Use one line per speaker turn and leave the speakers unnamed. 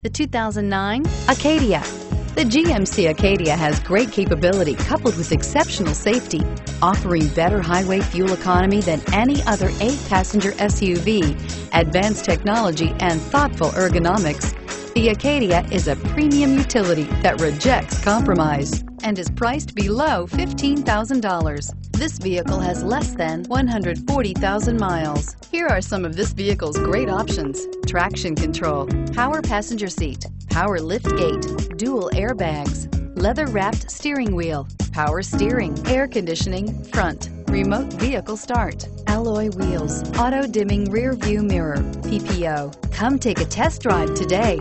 The 2009 Acadia. The GMC Acadia has great capability coupled with exceptional safety, offering better highway fuel economy than any other 8-passenger SUV, advanced technology, and thoughtful ergonomics. The Acadia is a premium utility that rejects compromise and is priced below $15,000. This vehicle has less than 140,000 miles. Here are some of this vehicle's great options: traction control, power passenger seat, power lift gate, dual airbags, leather-wrapped steering wheel, power steering, air conditioning, front, remote vehicle start, alloy wheels, auto-dimming rear view mirror, PPO. Come take a test drive today.